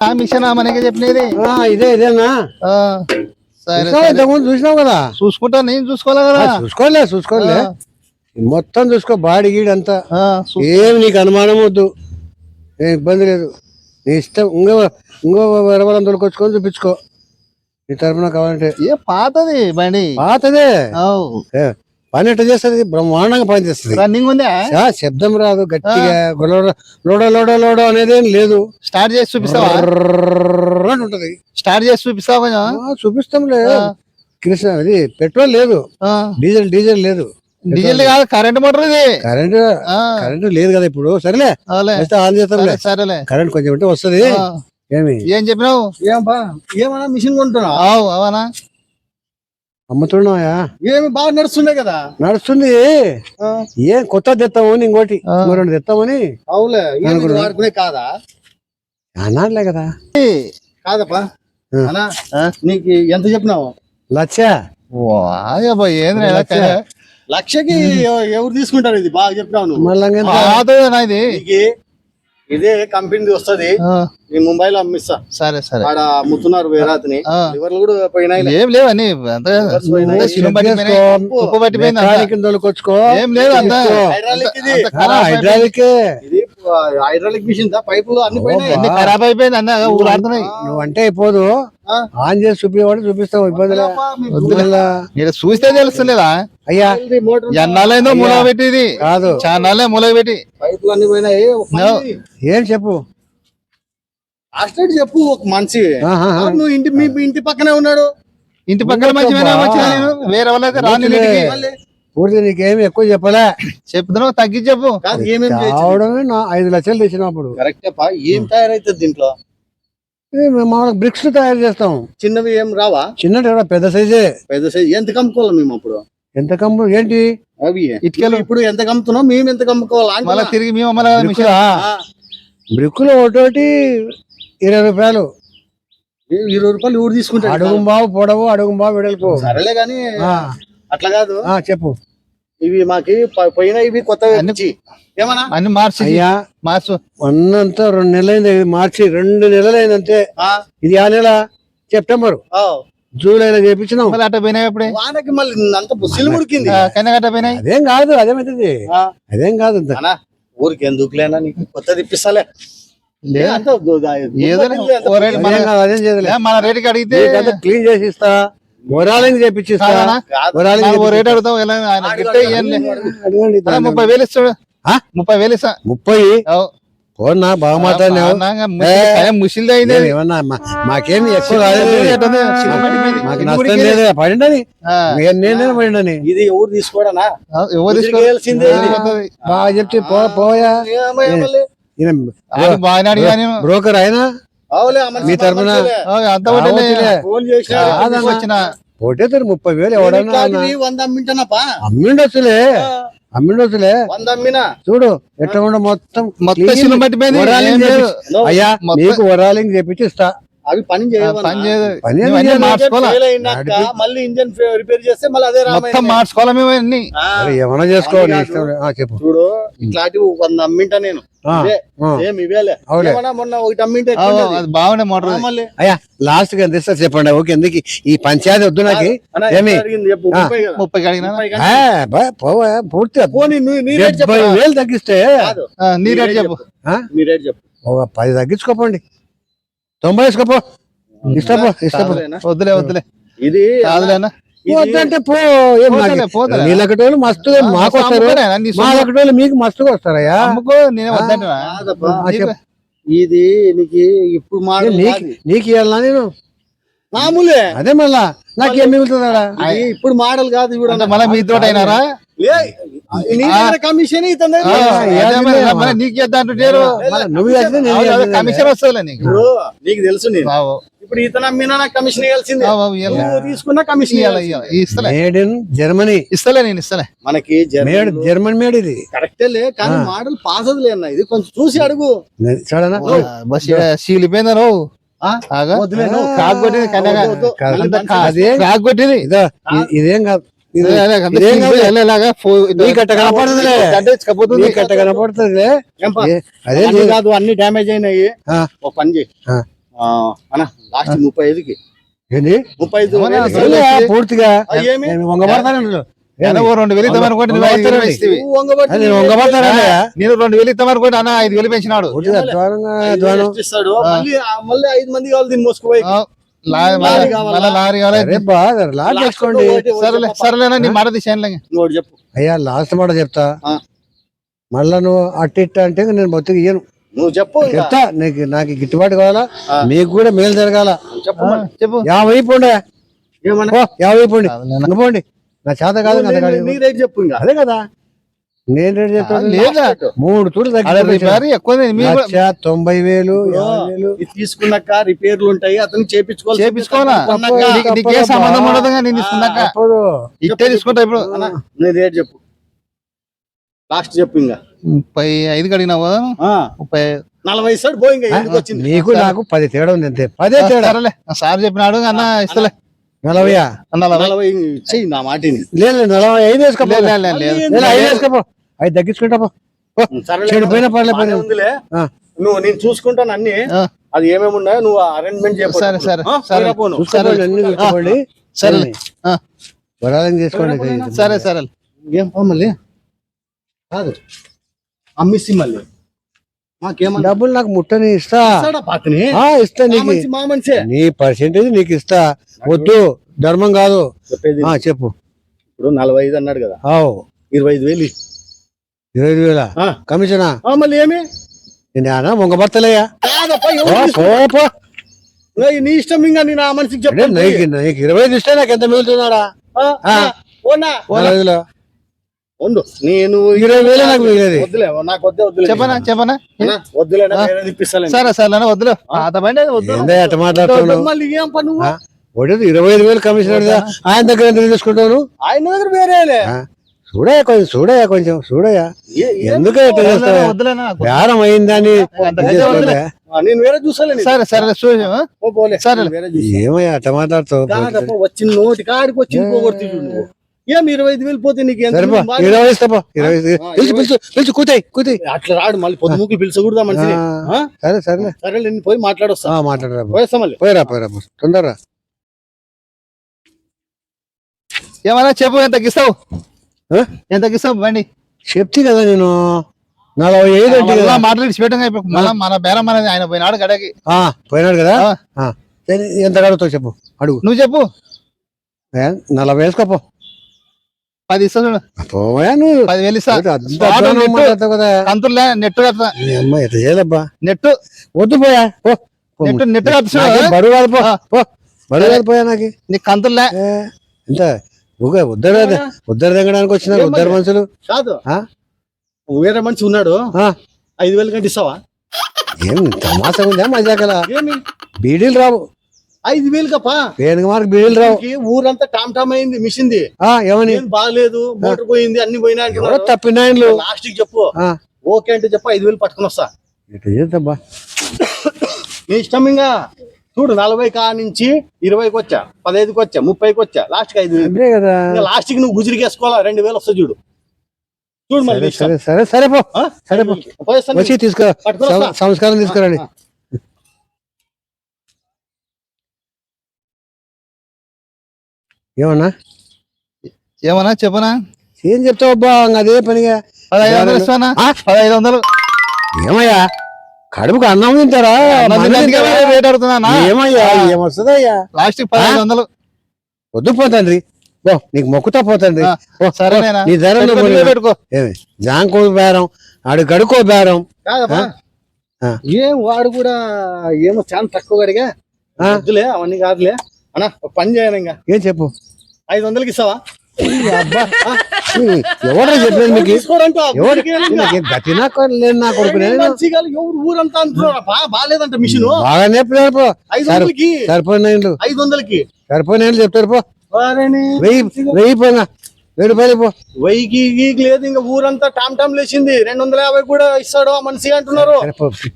Machine మనకి చెప్పినది ఇదేనా ఇంతకుముందు చూసినావు కదా. చూసుకుంటా, నేను చూసుకోవాలి కదా. చూసుకోలే మొత్తం చూసుకో, బాడీ గీడి అంతా. ఏమి నీకు అనుమానం వద్దు, ఏం ఇబ్బంది లేదు. నీ ఇష్టం. ఇంకో 20 తొలకొచ్చుకొని చూపించుకో నీ తరఫున కావాలంటే. ఏ పాతది బండి, పాతదే. పని ఎట్లా చేస్తుంది, బ్రహ్మాండంగా పని చేస్తుంది. రన్నింగ్ ఉందా? శబ్దం రాదు, గట్టిగా లోడో అనేది ఏం లేదు. స్టార్ట్ చేసి చూపిస్తావా? ఉంటది. స్టార్ట్ చేసి చూపిస్తావా? చూపిస్తాం లేదు. కృష్ణ అది పెట్రోల్ లేదు, డీజిల్ లేదు. డీజిల్ కాదు, కరెంట్ మోటార్ ఇది. కరెంట్ లేదు కదా ఇప్పుడు. సరేలే ఆన్ చేస్తాం. సరేలే, కరెంట్ కొంచెం ఉంటే వస్తుంది. ఏం చెప్పినావు? ఏమన్నా మిషన్ కొంటున్నా? అవునా, అమ్ముతున్నాయా? ఏమి బాగా నడుస్తుండే కదా. నడుస్తుంది. ఏం కొత్త తెస్తామని, ఇంకోటి 2 తెస్తామని. అవులే, కాదా అన్నాడులే కదా. కాదప్పా, నీకు ఎంత చెప్పినావు? 1,00,000. లక్షకి ఎవరు తీసుకుంటారు? ఇది బాగా చెప్పినావు. ఇది ఇదే కంపెనీ వస్తుంది, నేను ముంబైలో అమ్మిస్తా. సరే ఆడ అమ్ముతున్నారు వేరాతిని. లివర్లు కూడా పోయినాయి. ఏం లేవని ఏం లేదు, హైడ్రాలిక్ మిషన్ పైపులు అన్ని పోయినాయి, అన్ని ఖరాబ్ అయిపోయింది. అన్న ఊరాడుతున్నాయి. నువ్వు అంటే అయిపోదు, ఆన్ చేసి చూపిస్తావు. ఇబ్బంది చూస్తే తెలుస్తుందా అయ్యా? ఎన్నాళ్ళైందో మూల పెట్టిది కాదు, చాలా మూల పెట్టి పైపులు అన్ని పోయినాయి. ఏం చెప్పు, చెప్పు. ఒక మనిషి నువ్వు మీ ఇంటి పక్కనే ఉన్నాడు. ఇంటి పక్కన మంచిగా వేరే వాళ్ళైతే రాని. పూర్తి నీకేమి ఎక్కువ చెప్పలే, చెప్తున్నావు తగ్గి చెప్పు. 5 లక్షలు తెచ్చినప్పుడు. కరెక్టే. ఏం తయారైతుంది దీంట్లో? మామూలుగా బ్రిక్స్ తయారు చేస్తాం. చిన్నవి ఏం రావా? చిన్నది పెద్ద సైజే. ఎంత కమ్ముకోవాలి మేము అప్పుడు? ఎంత కమ్ము ఏంటి అవి ఇటుకలు ఇప్పుడు ఎంత కమ్ముతున్నాం, మేము ఎంత కమ్ముకోవాలి? మళ్ళీ తిరిగి మేము బ్రిక్కులు ఒకటి 20 రూపాయలు. 20 రూపాయలు ఊరు తీసుకుంటాడు. అడుగు బావు పొడవు, అడుగు బావు వెడల్పు. సరేలే గాని అట్లా కాదు. చెప్పు. ఇవి మాకి పోయినా, ఇవి కొత్త ఏమన్నా అన్ని మార్చి అన్నంతా 2 నెలలైంది. మార్చి 2 నెలలైందంతే. ఇది ఆ నెల సెప్టెంబర్, జూలైలో చేపించినాం. అట్ట పోయినాయి. అప్పుడే వానకి మళ్ళీ అంత సిలుముడికింది. కన్నగట్ట పోయినాయి. అదేం కాదు, అదేమైతుంది, అదేం కాదు. ఊరికి ఎందుకులేనా, నీకు కొత్తది ఇప్పిస్తాలే. మన రేటుకి అడిగితే క్లీన్ చేసి ఇస్తా, మొరాలింగ్ చేపించిస్తా. రేట్ అడుగుతాం. 30,000 ఇస్తాడు. 30,000 ఇస్తా. 30 పోనా బాగా మాట్లాడినావు. ముసిల్ది అయింది. మాకేమి ఎక్కువ మాకు నష్టం లేదు. పడిండని నేనే పడిండని. ఇది ఎవరు తీసుకోవడనా? ఎవరు తీసుకోవాల్సిందే. బాగా చెప్తే పోయా. బ్రోకర్ అయినా మీ తరఫున పోటేతారు. 30,000 ఎవడన్నా అమ్మిండొచ్చులే, చూడు ఎట్లా ఉండ మొత్తం అయ్యా. నీకు వరాలింగ్ చేపించి ఇస్తా. అవి పని మళ్ళీ ఇంజన్ రిపేర్ చేస్తే మళ్ళీ అదే మార్చుకోవాలి. మేము ఏమన్నా చేసుకోవాలి. చెప్పు. చూడు ఇట్లాంటివి 100 అమ్మింటా నేను. మొన్న ఒకటి అమ్మింటే బాగుండే మోటార్. అయ్యా లాస్ట్ గా ఎంత ఇస్తారు చెప్పండి. ఓకే, ఎందుకు ఈ పంచాయతీ వద్దు నాకు. ఏమి 30 పూర్తి 70,000 తగ్గిస్తే నీ రేట్ చెప్పు. 10 తగ్గించుకోపోండి. 90 వేసుకోపో. ఇష్టపో. వద్దులే. ఇది కాదులేనా? వద్దంటే పో. నీళ్ళకటోళ్ళు మస్తు మాకు వస్తారు, మాలకటోళ్ళు మీకు మస్తుగా వస్తారయ్యా. ఇది నీకు ఇప్పుడు నీకు ఇవ్వాలన్నా నేను మామూలే. అదే మళ్ళా నాకేం మిగులుతుందా? ఇప్పుడు మోడల్ కాదు. ఇప్పుడు మళ్ళీ మీ తోట అయినారా? కమిషన్ కమిషన్ వస్తుంది నీకు తెలుసు. ఇప్పుడు ఇతను అమ్మినా నాకు కమిషన్ ఇవ్వాల్సిందే. తీసుకున్నా కమిషన్ జర్మనీ ఇస్తలే. నేను ఇస్తలే. మనకి జర్మన్ మేడ్ ఇది కరెక్టే, కానీ మోడల్ పాస్ అవుతులే అన్న. ఇది కొంచెం చూసి అడుగు. సీలిపోయిందా నువ్వు? ఇదేం కాదు. అదే కాదు, అన్ని డ్యామేజ్ అయినాయి. ఒక పని చేయి, అన్న లాస్ట్ 35కి ఏంది 35 పూర్తిగా ఏమి నేను వంగబడతాను 2,000 ఇద్దాం అనుకోండి, నువ్వు 5,000 ఇస్తేవి. నేను వంగబడతాను నేను 2,000 ఇద్దాం అనుకోండి అన్న 5,000 పెంచినాడు. ఇస్తాడు మళ్ళీ 5 మంది కావాలి దీన్ని మోసుకుపోయి లారీ కావాలి. లాస్ట్ తెచ్చుకోండి. సరేలేనా నీ మాట తీసేయండి. ఇంకోటి చెప్పు అయ్యా లాస్ట్ మాట చెప్తా, మళ్ళా నువ్వు అట్టిట్ట అంటే నేను బొత్తికి ఇయ్యను. నువ్వు చెప్పు చెప్తా, నాకు గిట్టుబాటు కావాలా, మీకు కూడా మేలు జరగాల. చెప్పు 50 పోండి, ఏమన్నా 50 పోండి, పోండి. నా చేత కాదు నీ రేట్ చెప్పు ఇంకా. అదే కదా నేను రేట్ చెప్తాను. లేదా 3 తూర్లు ఎక్కువ 90,000 50,000 ఇది తీసుకున్నాక రిపేర్లు ఉంటాయి, అతను చేపించుకోవాలా, నీకే సంబంధం ఉండదు. నేను తీసుకున్నాక ఇట్టే తీసుకుంటా. ఇప్పుడు నీ రేట్ చెప్పు లాస్ట్ చెప్పు ఇంకా. 35 అడిగినావు, 40 ఇస్తాడు పో ఇంకా. ఎందుకు వచ్చింది నీకు నాకు 10 తేడా ఉంది, అంతే 10 తేడా. సరేలే సార్ చెప్పినాడు అన్న ఇస్తలే. 40 ఇచ్చేయి నా మాటిని. లేదు 45 వేసుకోపో, 5 వేసుకోపో, 5 తగ్గించుకుంటా పో. చెడిపోయినా పర్లేదు ఉందిలే, నువ్వు నేను చూసుకుంటాను అన్ని. అది ఏమేమి ఉన్నాయో నువ్వు అరేంజ్మెంట్ సరే సరే చేసుకోండి. సరే వరాలని చేసుకోండి. సరే సరే ఏం మళ్ళీ కాదు అమ్మిసి మళ్ళీ మాకేమన్నా డబ్బులు నాకు ముట్టని ఇస్తా, పాతని ఇస్తా నీకు, మా మనిషి నీ పర్సెంటేజ్ నీకు ఇస్తా. వద్దు ధర్మం కాదు. చెప్పేది చెప్పు. ఇప్పుడు 45 అన్నాడు కదా, 25,000 25,000 కమిషనా? మళ్ళీ ఏమి నేను వంగబత్తలేయా? నీ ఇష్టం ఇంకా నేను ఆ మనిషికి చెప్పాను. నీకు 25 ఇస్తే నాకు ఎంత మిగులుతున్నాడా? 25లో నేను 20,000 నాకు మిగిలేదు. వద్దులే, నాకు వద్దులే, చెప్పనా వద్దులే, ఇప్పిస్తాను. సరే సరే వద్దులే, అట్ట మాట్లాడుతున్నావు. మళ్ళీ ఏం పని 25,000 కమిషన్ ఆయన దగ్గర ఎంత తీసుకుంటాను? ఆయన దగ్గర వేరేలే. కొంచెం చూడయా, ఎందుకు బేరం అయిందని నేను వేరే చూసాను. సరే సరే ఏమయ్యా అట్ట మాట్లాడుతావు? వచ్చిన నోటి కాడికి వచ్చింది పోగొడుతు నువ్వు. ఏం 25,000 పోతే నీకు పిలిచి కూతాయి అట్లా రాడు. మళ్ళీ పొద్దుముక్కులు పిలిచకూడదా మనిషిని? సరే సరే నేను పోయి మాట్లాడొస్తా. మాట్లాడరా, పోయేస్తా మళ్ళీ. పోయిరా తొందరరా. ఏమన్నా చెప్పు, ఎంత తగ్గిస్తావు? ఎంత తగ్గిస్తావు బండి? చెప్తే కదా నేను 45 మాట్లాడి పెట్టంగా. మళ్ళీ మన బేరం అనేది ఆయన పోయినాడు గడకి. పోయినాడు కదా, ఎంత కడుగుతావు చెప్పు, అడుగు. నువ్వు చెప్పు. 40 వేసుకోపో. 10 ఇస్తా చూడు. 10,000 ఇస్తా. కంతులే నెట్ కడతా. ఎట్లా చేయాలబ్బా? నెట్ వద్దు పోయా, నెట్ కడతా. బరువు కాదు పోయా. నాకు నీకు కంతులే ఎంత ఉద్దరు తెగడానికి వచ్చినారు ఉద్దరు మనుషులు కాదు. వేరే మనిషి ఉన్నాడు, 5,000 కంటే ఇస్తావా? ఏం తమాసా ఉందా మజాకలా? ఏమి బీడీలు రావు. 5,000 కప్పా మార్కు బీడీలు రావు. ఊరంతా టామ్ టామ్ అయింది. మిషన్ది ఏమని బాగాలేదు, మోటార్ పోయింది, అన్ని పోయినా తప్పినాయన్లు. లాస్ట్ కి చెప్పు, ఓకే అంటే చెప్పు, 5,000 పట్టుకుని వస్తా. చేద్దాబ్బా, నీ ఇష్టం. ఇంకా చూడు, 40 కా నుంచి 20కి వచ్చా, 15కి వచ్చా, 30కి వచ్చా, లాస్ట్ కి 5,000 కదా. లాస్ట్ కి నువ్వు గుజరికి వేసుకోవాలా, 2,000 వస్తా చూడు. చూడు మళ్ళీ సరే వచ్చి తీసుకో, సంస్కారం తీసుకురండి. ఏమన్నా చెప్పనా? ఏం చెప్తావు అబ్బా, అదే పనిగా 1500 ఇస్తానా? 1500 ఏమయ్యా? కడుపుకు అన్నం తింటారా? రేట్ అడుగుతున్నా. ఏమయ్యా ఏమొస్తుందయ్యా? లాస్ట్ 1500 వద్దు పోతండ్రి, నీకు మొక్కుతా పోతండ్రి. నీ ధరలో పెట్టుకో. జాంకో బేరం, ఆడు గడుకో బేరం. ఏం వాడు కూడా ఏమో చాలా తక్కువ అడిగా. వద్దులే, అవన్నీ కాదులే అన్నా. పని చేయను ఇంకా. ఏం చెప్పు, 500కి ఇస్తావా? ఎవరు చెప్పలేదు మీకు? గతి నా కొడుకు ఊరంతా అంటున్నారా బాగాలేదంట మిషన్. బాగా చెప్పినారు పో. 500కి సరిపోయినాయిలు, 500కి సరిపోయినాయిలు చెప్తారు పో. 1000 పోయినా 1000 రూపాయలు పో. 1000 లేదు, ఇంకా ఊరంతా టామ్ టామ్ లేచింది. 250 కూడా ఇస్తాడు ఆ మనిషి అంటున్నారు.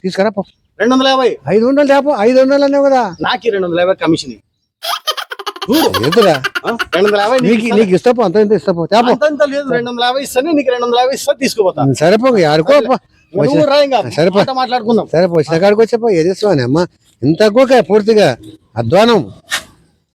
తీసుకురా పో. 250 500 తేపో. 500 అనే కదా. నాకు 250 కమిషన్. ఎదురా 250 నీకు ఇస్తాపో, అంత ఎంత ఇస్తాపో. అంత లేదు, 250 ఇస్తాను, నీకు 250 ఇస్తా, తీసుకుపోతా. సరిపో ఆడుకో. మాట్లాడుకుందాం. సరే వచ్చిన కాడికి వచ్చాపో. ఏది ఇస్తావని అమ్మ, ఇంత తక్కువకే పూర్తిగా అధ్వానం.